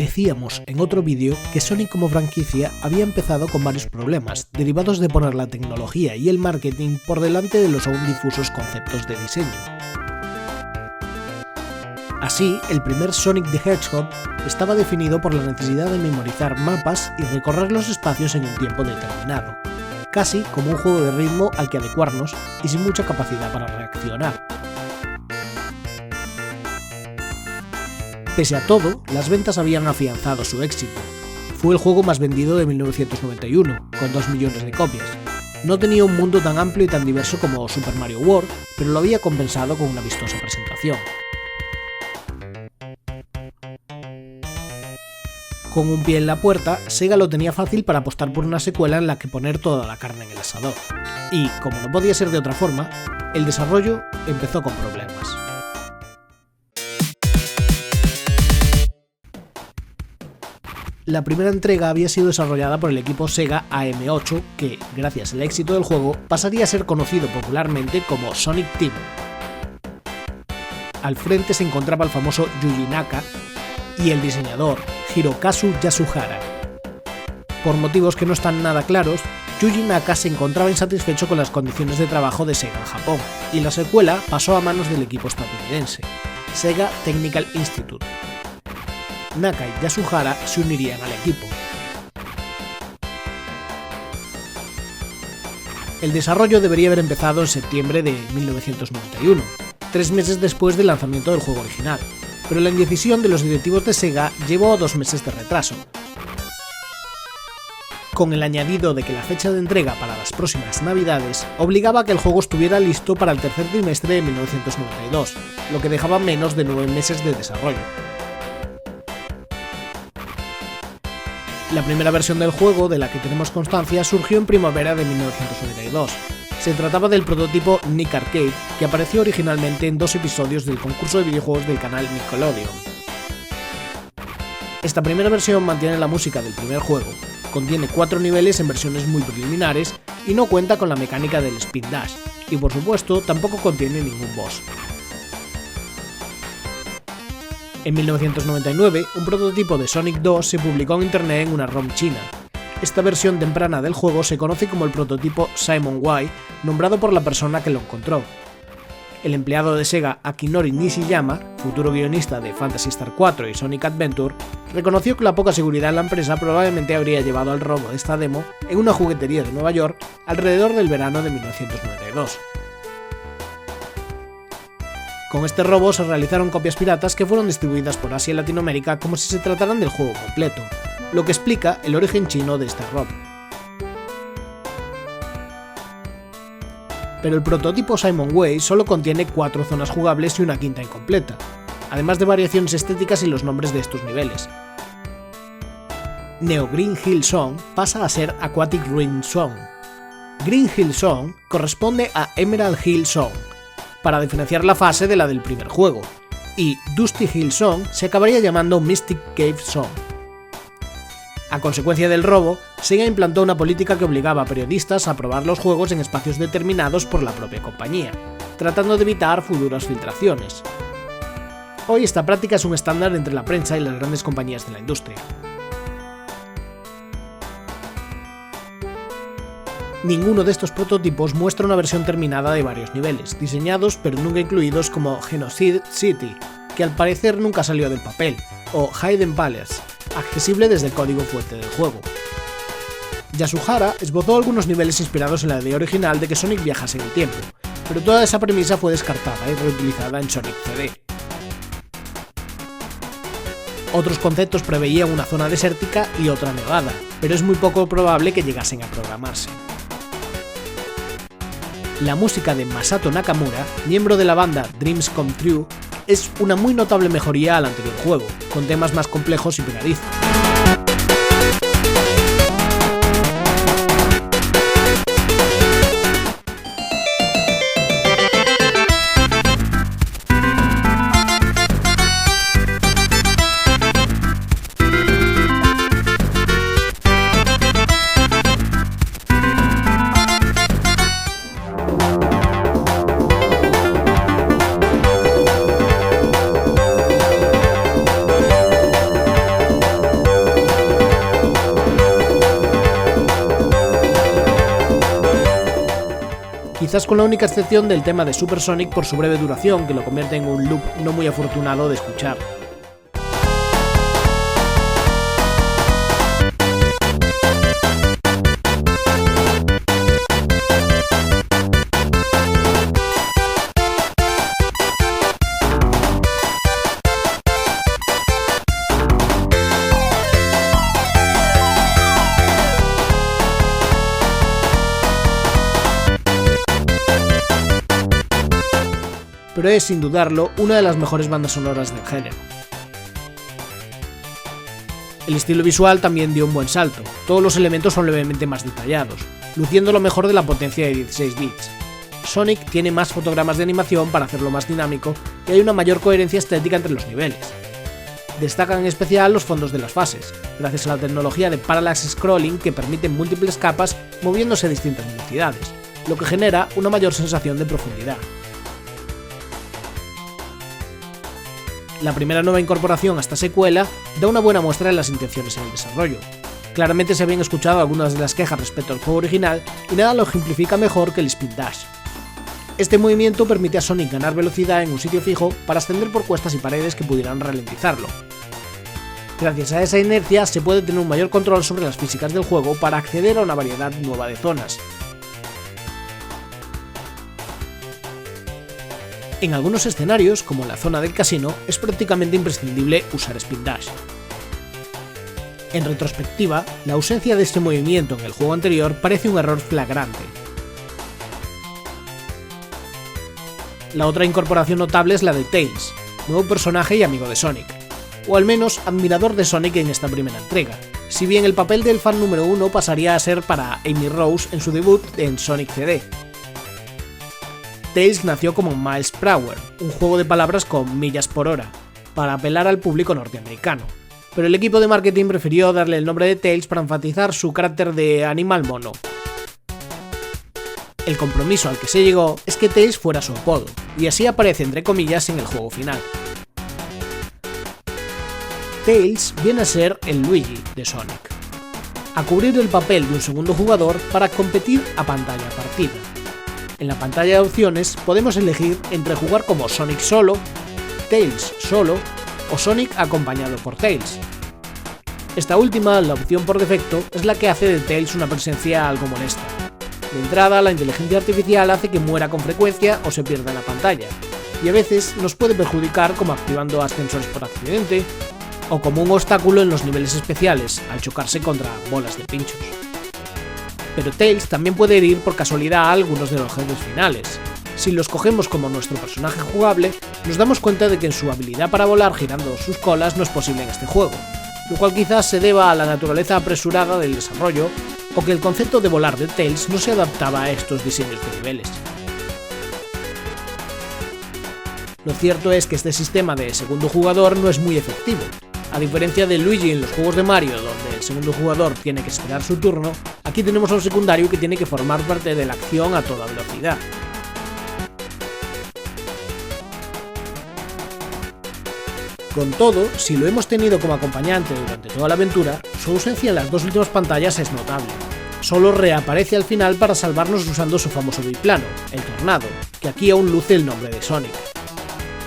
Decíamos en otro vídeo que Sonic como franquicia había empezado con varios problemas, derivados de poner la tecnología y el marketing por delante de los aún difusos conceptos de diseño. Así, el primer Sonic the Hedgehog estaba definido por la necesidad de memorizar mapas y recorrer los espacios en un tiempo determinado, casi como un juego de ritmo al que adecuarnos y sin mucha capacidad para reaccionar. Pese a todo, las ventas habían afianzado su éxito. Fue el juego más vendido de 1991, con 2 millones de copias. No tenía un mundo tan amplio y tan diverso como Super Mario World, pero lo había compensado con una vistosa presentación. Con un pie en la puerta, Sega lo tenía fácil para apostar por una secuela en la que poner toda la carne en el asador. Y, como no podía ser de otra forma, el desarrollo empezó con problemas. La primera entrega había sido desarrollada por el equipo Sega AM8, que, gracias al éxito del juego, pasaría a ser conocido popularmente como Sonic Team. Al frente se encontraba el famoso Yuji Naka y el diseñador Hirokazu Yasuhara. Por motivos que no están nada claros, Yuji Naka se encontraba insatisfecho con las condiciones de trabajo de Sega en Japón, y la secuela pasó a manos del equipo estadounidense, Sega Technical Institute. Naka y Yasuhara se unirían al equipo. El desarrollo debería haber empezado en septiembre de 1991, 3 meses después del lanzamiento del juego original, pero la indecisión de los directivos de Sega llevó a 2 meses de retraso, con el añadido de que la fecha de entrega para las próximas navidades obligaba a que el juego estuviera listo para el tercer trimestre de 1992, lo que dejaba menos de 9 meses de desarrollo. La primera versión del juego, de la que tenemos constancia, surgió en primavera de 1992. Se trataba del prototipo Nick Arcade, que apareció originalmente en 2 episodios del concurso de videojuegos del canal Nickelodeon. Esta primera versión mantiene la música del primer juego, contiene 4 niveles en versiones muy preliminares y no cuenta con la mecánica del Spin Dash, y por supuesto tampoco contiene ningún boss. En 1999, un prototipo de Sonic 2 se publicó en internet en una ROM china. Esta versión temprana del juego se conoce como el prototipo Simon Y, nombrado por la persona que lo encontró. El empleado de Sega Akinori Nishiyama, futuro guionista de Phantasy Star 4 y Sonic Adventure, reconoció que la poca seguridad en la empresa probablemente habría llevado al robo de esta demo en una juguetería de Nueva York alrededor del verano de 1992. Con este robo se realizaron copias piratas que fueron distribuidas por Asia y Latinoamérica como si se trataran del juego completo, lo que explica el origen chino de este ROM. Pero el prototipo Simon Way solo contiene 4 zonas jugables y una quinta incompleta, además de variaciones estéticas y los nombres de estos niveles. Neo Green Hill Zone pasa a ser Aquatic Ruin Zone. Green Hill Zone corresponde a Emerald Hill Zone, para diferenciar la fase de la del primer juego, y Dusty Hill Zone se acabaría llamando Mystic Cave Zone. A consecuencia del robo, Sega implantó una política que obligaba a periodistas a probar los juegos en espacios determinados por la propia compañía, tratando de evitar futuras filtraciones. Hoy esta práctica es un estándar entre la prensa y las grandes compañías de la industria. Ninguno de estos prototipos muestra una versión terminada de varios niveles, diseñados pero nunca incluidos, como Genocide City, que al parecer nunca salió del papel, o Hidden Palace, accesible desde el código fuente del juego. Yasuhara esbozó algunos niveles inspirados en la idea original de que Sonic viajase en el tiempo, pero toda esa premisa fue descartada y reutilizada en Sonic CD. Otros conceptos preveían una zona desértica y otra nevada, pero es muy poco probable que llegasen a programarse. La música de Masato Nakamura, miembro de la banda Dreams Come True, es una muy notable mejoría al anterior juego, con temas más complejos y pegadizos. quizás con la única excepción del tema de Super Sonic por su breve duración, que lo convierte en un loop no muy afortunado de escuchar. Pero es, sin dudarlo, una de las mejores bandas sonoras del género. El estilo visual también dio un buen salto, todos los elementos son levemente más detallados, luciendo lo mejor de la potencia de 16 bits. Sonic tiene más fotogramas de animación para hacerlo más dinámico y hay una mayor coherencia estética entre los niveles. Destacan en especial los fondos de las fases, gracias a la tecnología de Parallax Scrolling que permite múltiples capas moviéndose a distintas velocidades, lo que genera una mayor sensación de profundidad. La primera nueva incorporación a esta secuela da una buena muestra de las intenciones en el desarrollo. Claramente se habían escuchado algunas de las quejas respecto al juego original y nada lo ejemplifica mejor que el Spin Dash. Este movimiento permite a Sonic ganar velocidad en un sitio fijo para ascender por cuestas y paredes que pudieran ralentizarlo. Gracias a esa inercia se puede tener un mayor control sobre las físicas del juego para acceder a una variedad nueva de zonas. En algunos escenarios, como la zona del casino, es prácticamente imprescindible usar Spin Dash. En retrospectiva, la ausencia de este movimiento en el juego anterior parece un error flagrante. La otra incorporación notable es la de Tails, nuevo personaje y amigo de Sonic, o al menos admirador de Sonic en esta primera entrega, si bien el papel del fan número 1 pasaría a ser para Amy Rose en su debut en Sonic CD. Tails nació como Miles Prower, un juego de palabras con millas por hora, para apelar al público norteamericano, pero el equipo de marketing prefirió darle el nombre de Tails para enfatizar su carácter de animal mono. El compromiso al que se llegó es que Tails fuera su apodo, y así aparece entre comillas en el juego final. Tails viene a ser el Luigi de Sonic, a cubrir el papel de un segundo jugador para competir a pantalla partida. En la pantalla de opciones podemos elegir entre jugar como Sonic solo, Tails solo o Sonic acompañado por Tails. Esta última, la opción por defecto, es la que hace de Tails una presencia algo molesta. De entrada, la inteligencia artificial hace que muera con frecuencia o se pierda en la pantalla, y a veces nos puede perjudicar como activando ascensores por accidente o como un obstáculo en los niveles especiales al chocarse contra bolas de pinchos. Pero Tails también puede herir por casualidad a algunos de los jefes finales. Si los cogemos como nuestro personaje jugable, nos damos cuenta de que su habilidad para volar girando sus colas no es posible en este juego, lo cual quizás se deba a la naturaleza apresurada del desarrollo o que el concepto de volar de Tails no se adaptaba a estos diseños de niveles. Lo cierto es que este sistema de segundo jugador no es muy efectivo. A diferencia de Luigi en los juegos de Mario, donde el segundo jugador tiene que esperar su turno, aquí tenemos a un secundario que tiene que formar parte de la acción a toda velocidad. Con todo, si lo hemos tenido como acompañante durante toda la aventura, su ausencia en las dos últimas pantallas es notable. Solo reaparece al final para salvarnos usando su famoso biplano, el Tornado, que aquí aún luce el nombre de Sonic.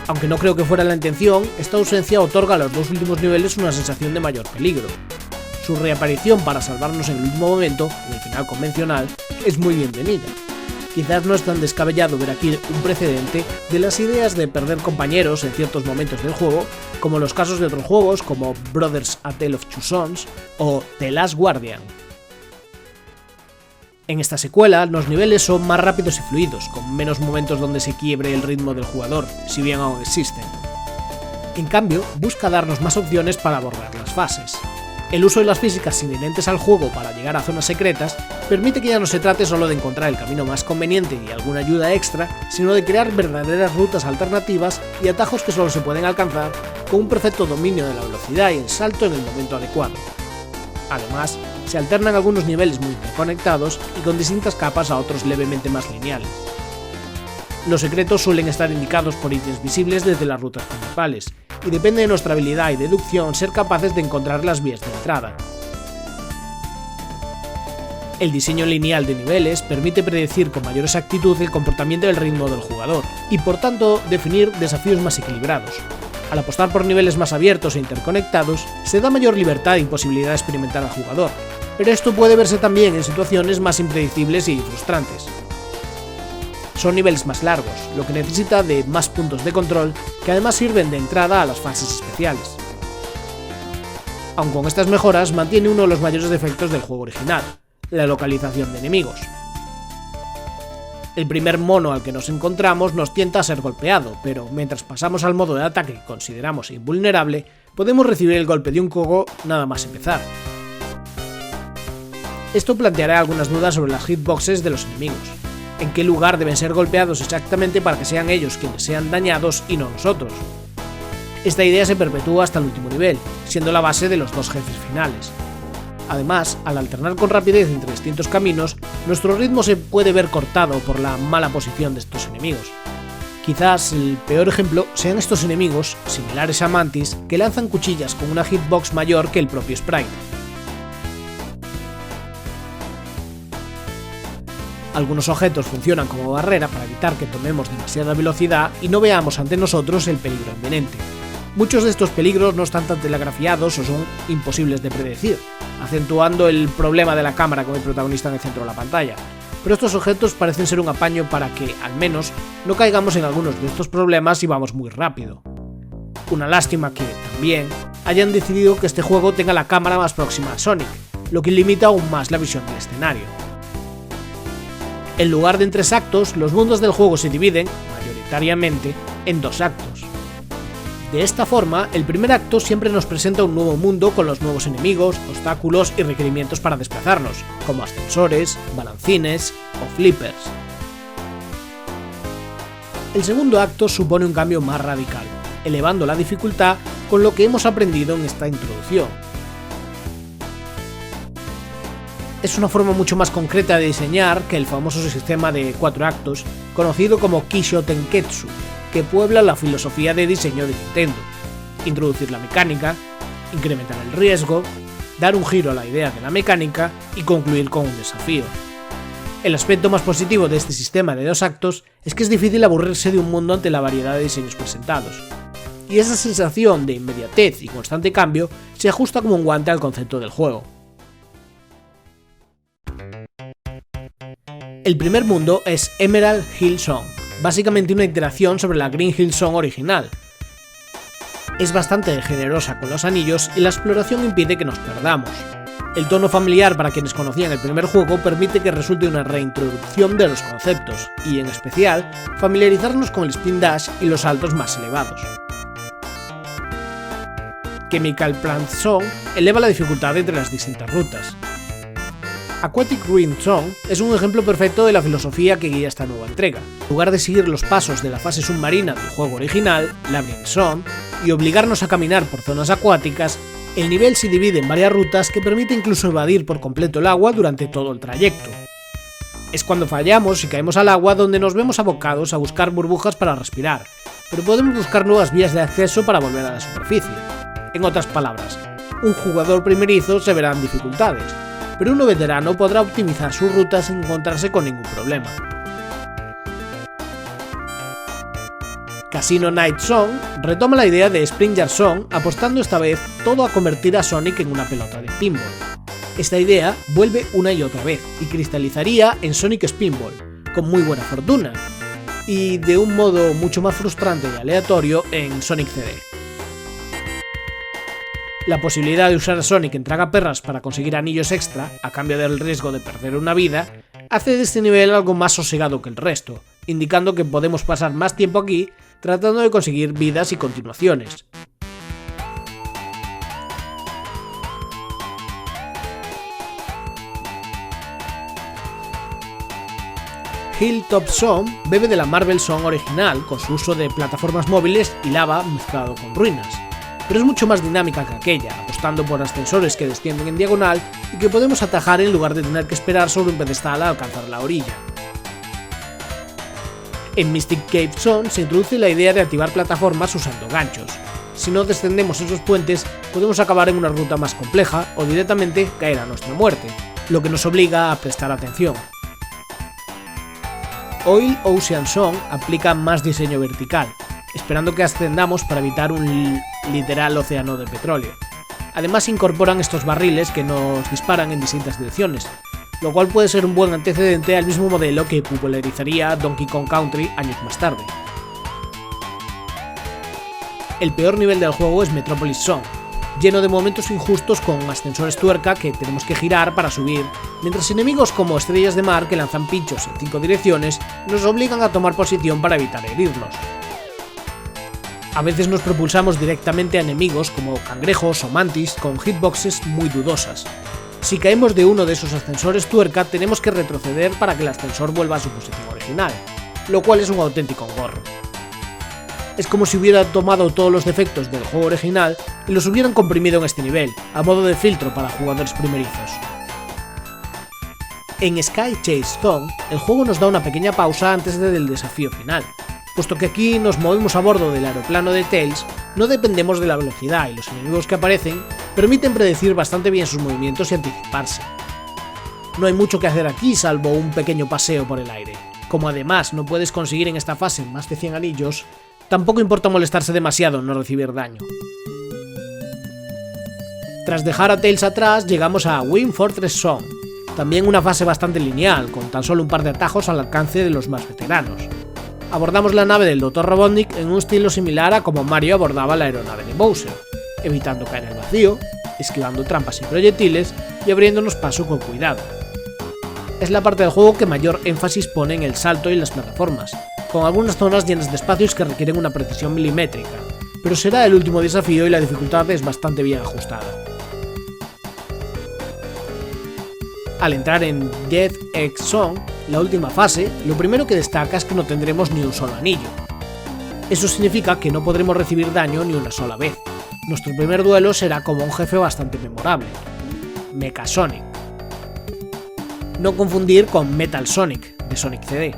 Aunque no creo que fuera la intención, esta ausencia otorga a los dos últimos niveles una sensación de mayor peligro. Su reaparición para salvarnos en el último momento, en el final convencional, es muy bienvenida. Quizás no es tan descabellado ver aquí un precedente de las ideas de perder compañeros en ciertos momentos del juego, como los casos de otros juegos como Brothers: A Tale of Two Sons o The Last Guardian. En esta secuela, los niveles son más rápidos y fluidos, con menos momentos donde se quiebre el ritmo del jugador, si bien aún existen. En cambio, busca darnos más opciones para abordar las fases. El uso de las físicas inherentes al juego para llegar a zonas secretas permite que ya no se trate solo de encontrar el camino más conveniente y alguna ayuda extra, sino de crear verdaderas rutas alternativas y atajos que solo se pueden alcanzar con un perfecto dominio de la velocidad y el salto en el momento adecuado. Además, se alternan algunos niveles muy interconectados y con distintas capas a otros levemente más lineales. Los secretos suelen estar indicados por ítems visibles desde las rutas principales, y depende de nuestra habilidad y deducción ser capaces de encontrar las vías de entrada. El diseño lineal de niveles permite predecir con mayor exactitud el comportamiento y el ritmo del jugador, y por tanto definir desafíos más equilibrados. Al apostar por niveles más abiertos e interconectados, se da mayor libertad y posibilidad de experimentar al jugador, pero esto puede verse también en situaciones más impredecibles y frustrantes. Son niveles más largos, lo que necesita de más puntos de control, que además sirven de entrada a las fases especiales. Aun con estas mejoras, mantiene uno de los mayores defectos del juego original: la localización de enemigos. El primer mono al que nos encontramos nos tienta a ser golpeado, pero mientras pasamos al modo de ataque que consideramos invulnerable, podemos recibir el golpe de un Kogo nada más empezar. Esto planteará algunas dudas sobre las hitboxes de los enemigos. ¿En qué lugar deben ser golpeados exactamente para que sean ellos quienes sean dañados y no nosotros? Esta idea se perpetúa hasta el último nivel, siendo la base de los dos jefes finales. Además, al alternar con rapidez entre distintos caminos, nuestro ritmo se puede ver cortado por la mala posición de estos enemigos. Quizás el peor ejemplo sean estos enemigos, similares a Mantis, que lanzan cuchillas con una hitbox mayor que el propio sprite. Algunos objetos funcionan como barrera para evitar que tomemos demasiada velocidad y no veamos ante nosotros el peligro inminente. Muchos de estos peligros no están tan telegrafiados o son imposibles de predecir, acentuando el problema de la cámara con el protagonista en el centro de la pantalla, pero estos objetos parecen ser un apaño para que, al menos, no caigamos en algunos de estos problemas si vamos muy rápido. Una lástima que, también, hayan decidido que este juego tenga la cámara más próxima a Sonic, lo que limita aún más la visión del escenario. En lugar de en 3 actos, los mundos del juego se dividen, mayoritariamente, en 2 actos. De esta forma, el primer acto siempre nos presenta un nuevo mundo con los nuevos enemigos, obstáculos y requerimientos para desplazarnos, como ascensores, balancines o flippers. El segundo acto supone un cambio más radical, elevando la dificultad con lo que hemos aprendido en esta introducción. Es una forma mucho más concreta de diseñar que el famoso sistema de 4 actos, conocido como Kisho Tenketsu, que puebla la filosofía de diseño de Nintendo: introducir la mecánica, incrementar el riesgo, dar un giro a la idea de la mecánica y concluir con un desafío. El aspecto más positivo de este sistema de 2 actos es que es difícil aburrirse de un mundo ante la variedad de diseños presentados, y esa sensación de inmediatez y constante cambio se ajusta como un guante al concepto del juego. El primer mundo es Emerald Hill Zone, básicamente una iteración sobre la Green Hill Zone original. Es bastante generosa con los anillos y la exploración impide que nos perdamos. El tono familiar para quienes conocían el primer juego permite que resulte una reintroducción de los conceptos, y en especial, familiarizarnos con el Spin Dash y los saltos más elevados. Chemical Plant Zone eleva la dificultad entre las distintas rutas. Aquatic Ruin Zone es un ejemplo perfecto de la filosofía que guía esta nueva entrega. En lugar de seguir los pasos de la fase submarina del juego original, Labyrinth Zone, y obligarnos a caminar por zonas acuáticas, el nivel se divide en varias rutas que permite incluso evadir por completo el agua durante todo el trayecto. Es cuando fallamos y caemos al agua donde nos vemos abocados a buscar burbujas para respirar, pero podemos buscar nuevas vías de acceso para volver a la superficie. En otras palabras, un jugador primerizo se verá en dificultades, pero uno veterano podrá optimizar sus rutas sin encontrarse con ningún problema. Casino Night Zone retoma la idea de Spring Yard Zone, apostando esta vez todo a convertir a Sonic en una pelota de pinball. Esta idea vuelve una y otra vez y cristalizaría en Sonic Spinball, con muy buena fortuna, y de un modo mucho más frustrante y aleatorio en Sonic CD. La posibilidad de usar a Sonic en tragaperras para conseguir anillos extra, a cambio del riesgo de perder una vida, hace de este nivel algo más sosegado que el resto, indicando que podemos pasar más tiempo aquí tratando de conseguir vidas y continuaciones. Hilltop Zone bebe de la Marvel Zone original con su uso de plataformas móviles y lava mezclado con ruinas, pero es mucho más dinámica que aquella, apostando por ascensores que descienden en diagonal y que podemos atajar en lugar de tener que esperar sobre un pedestal a alcanzar la orilla. En Mystic Cave Zone se introduce la idea de activar plataformas usando ganchos. Si no descendemos esos puentes, podemos acabar en una ruta más compleja o directamente caer a nuestra muerte, lo que nos obliga a prestar atención. Oil Ocean Song aplica más diseño vertical, esperando que ascendamos para evitar un literal océano de petróleo. Además incorporan estos barriles que nos disparan en distintas direcciones, lo cual puede ser un buen antecedente al mismo modelo que popularizaría Donkey Kong Country años más tarde. El peor nivel del juego es Metropolis Zone, lleno de momentos injustos con ascensores tuerca que tenemos que girar para subir, mientras enemigos como estrellas de mar que lanzan pinchos en 5 direcciones nos obligan a tomar posición para evitar herirlos. A veces nos propulsamos directamente a enemigos como cangrejos o mantis con hitboxes muy dudosas. Si caemos de uno de esos ascensores tuerca tenemos que retroceder para que el ascensor vuelva a su posición original, lo cual es un auténtico engorro. Es como si hubiera tomado todos los defectos del juego original y los hubieran comprimido en este nivel, a modo de filtro para jugadores primerizos. En Sky Chase Zone, el juego nos da una pequeña pausa antes del desafío final. Puesto que aquí nos movemos a bordo del aeroplano de Tails, no dependemos de la velocidad y los enemigos que aparecen permiten predecir bastante bien sus movimientos y anticiparse. No hay mucho que hacer aquí salvo un pequeño paseo por el aire. Como además no puedes conseguir en esta fase más de 100 anillos, tampoco importa molestarse demasiado en no recibir daño. Tras dejar a Tails atrás, llegamos a Wing Fortress Zone, también una fase bastante lineal, con tan solo un par de atajos al alcance de los más veteranos. Abordamos la nave del Dr. Robotnik en un estilo similar a como Mario abordaba la aeronave de Bowser, evitando caer al vacío, esquivando trampas y proyectiles y abriéndonos paso con cuidado. Es la parte del juego que mayor énfasis pone en el salto y las plataformas, con algunas zonas llenas de espacios que requieren una precisión milimétrica, pero será el último desafío y la dificultad es bastante bien ajustada. Al entrar en Death Egg Zone, la última fase, lo primero que destaca es que no tendremos ni un solo anillo. Eso significa que no podremos recibir daño ni una sola vez. Nuestro primer duelo será como un jefe bastante memorable, Mecha Sonic. No confundir con Metal Sonic, de Sonic CD.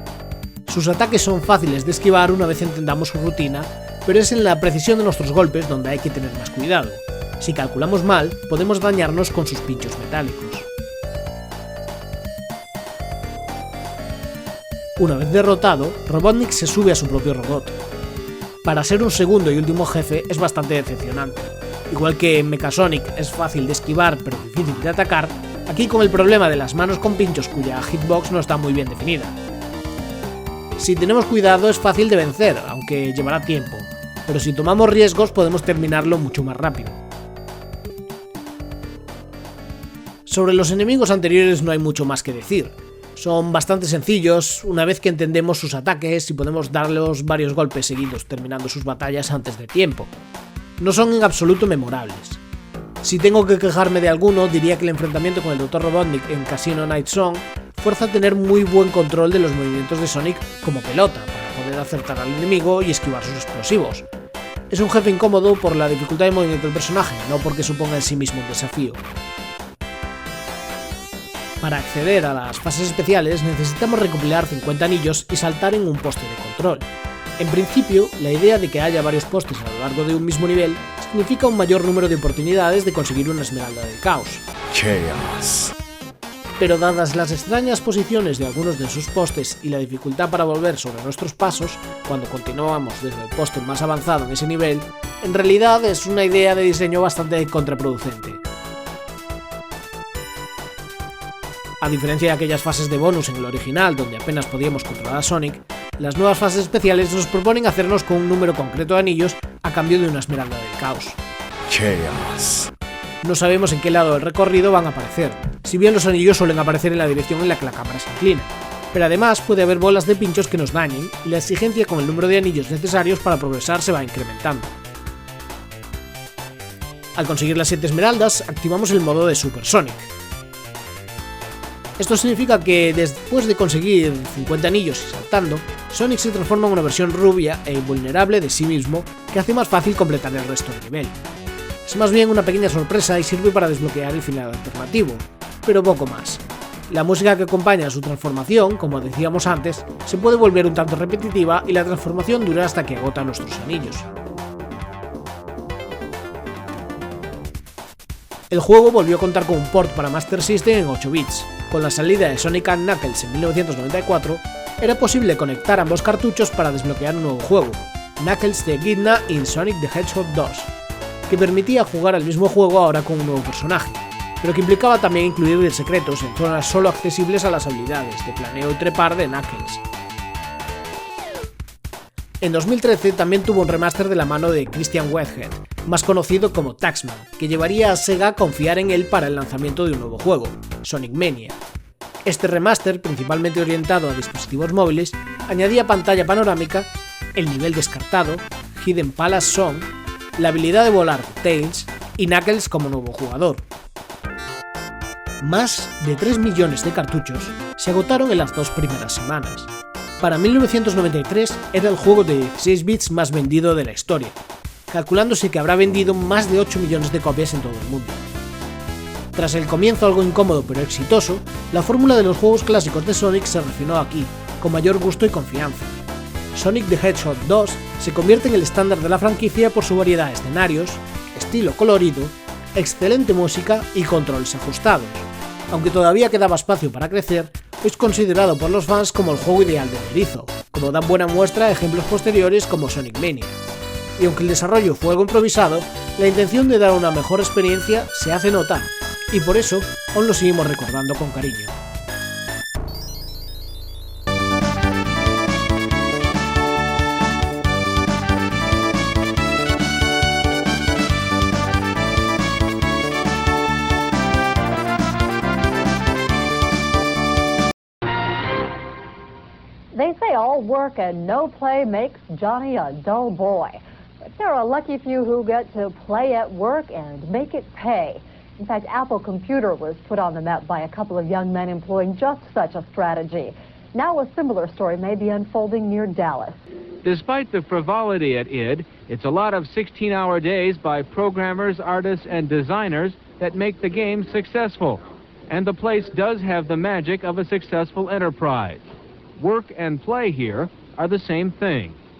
Sus ataques son fáciles de esquivar una vez entendamos su rutina, pero es en la precisión de nuestros golpes donde hay que tener más cuidado. Si calculamos mal, podemos dañarnos con sus pinchos metálicos. Una vez derrotado, Robotnik se sube a su propio robot. Para ser un segundo y último jefe es bastante decepcionante. Igual que en Mecha Sonic es fácil de esquivar pero difícil de atacar, aquí con el problema de las manos con pinchos cuya hitbox no está muy bien definida. Si tenemos cuidado es fácil de vencer, aunque llevará tiempo, pero si tomamos riesgos podemos terminarlo mucho más rápido. Sobre los enemigos anteriores no hay mucho más que decir. Son bastante sencillos una vez que entendemos sus ataques y podemos darles varios golpes seguidos terminando sus batallas antes de tiempo. No son en absoluto memorables. Si tengo que quejarme de alguno, diría que el enfrentamiento con el Dr. Robotnik en Casino Night Zone fuerza a tener muy buen control de los movimientos de Sonic como pelota para poder acertar al enemigo y esquivar sus explosivos. Es un jefe incómodo por la dificultad de movimiento del personaje, no porque suponga en sí mismo un desafío. Para acceder a las fases especiales necesitamos recopilar 50 anillos y saltar en un poste de control. En principio, la idea de que haya varios postes a lo largo de un mismo nivel significa un mayor número de oportunidades de conseguir una esmeralda del caos. Chaos. Pero dadas las extrañas posiciones de algunos de esos postes y la dificultad para volver sobre nuestros pasos, cuando continuamos desde el poste más avanzado en ese nivel, en realidad es una idea de diseño bastante contraproducente. A diferencia de aquellas fases de bonus en el original donde apenas podíamos controlar a Sonic, las nuevas fases especiales nos proponen hacernos con un número concreto de anillos a cambio de una esmeralda del caos. Chaos. No sabemos en qué lado del recorrido van a aparecer, si bien los anillos suelen aparecer en la dirección en la que la cámara se inclina, pero además puede haber bolas de pinchos que nos dañen y la exigencia con el número de anillos necesarios para progresar se va incrementando. Al conseguir las 7 esmeraldas, activamos el modo de Super Sonic. Esto significa que después de conseguir 50 anillos y saltando, Sonic se transforma en una versión rubia e invulnerable de sí mismo que hace más fácil completar el resto del nivel. Es más bien una pequeña sorpresa y sirve para desbloquear el final alternativo, pero poco más. La música que acompaña a su transformación, como decíamos antes, se puede volver un tanto repetitiva y la transformación dura hasta que agota nuestros anillos. El juego volvió a contar con un port para Master System en 8 bits. Con la salida de Sonic & Knuckles en 1994, era posible conectar ambos cartuchos para desbloquear un nuevo juego, Knuckles the Echidna in Sonic the Hedgehog 2, que permitía jugar al mismo juego ahora con un nuevo personaje, pero que implicaba también incluir secretos en zonas solo accesibles a las habilidades de planeo y trepar de Knuckles. En 2013 también tuvo un remaster de la mano de Christian Whitehead, más conocido como Taxman, que llevaría a Sega a confiar en él para el lanzamiento de un nuevo juego, Sonic Mania. Este remaster, principalmente orientado a dispositivos móviles, añadía pantalla panorámica, el nivel descartado, Hidden Palace Song, la habilidad de volar de Tails y Knuckles como nuevo jugador. Más de 3 millones de cartuchos se agotaron en las 2 primeras semanas. Para 1993 era el juego de 16 bits más vendido de la historia, calculándose que habrá vendido más de 8 millones de copias en todo el mundo. Tras el comienzo algo incómodo pero exitoso, la fórmula de los juegos clásicos de Sonic se refinó aquí, con mayor gusto y confianza. Sonic the Hedgehog 2 se convierte en el estándar de la franquicia por su variedad de escenarios, estilo colorido, excelente música y controles ajustados. Aunque todavía quedaba espacio para crecer, es considerado por los fans como el juego ideal del erizo, como dan buena muestra ejemplos posteriores como Sonic Mania. Y aunque el desarrollo fue algo improvisado, la intención de dar una mejor experiencia se hace notar, y por eso aún lo seguimos recordando con cariño. They say all work and no play makes Johnny a dull boy. But there are a lucky few who get to play at work and make it pay. In fact, Apple Computer was put on the map by a couple of young men employing just such a strategy. Now a similar story may be unfolding near Dallas. Despite the frivolity at id, it's a lot of 16-hour days by programmers, artists, and designers that make the game successful. And the place does have the magic of a successful enterprise. Work and play here are the same thing.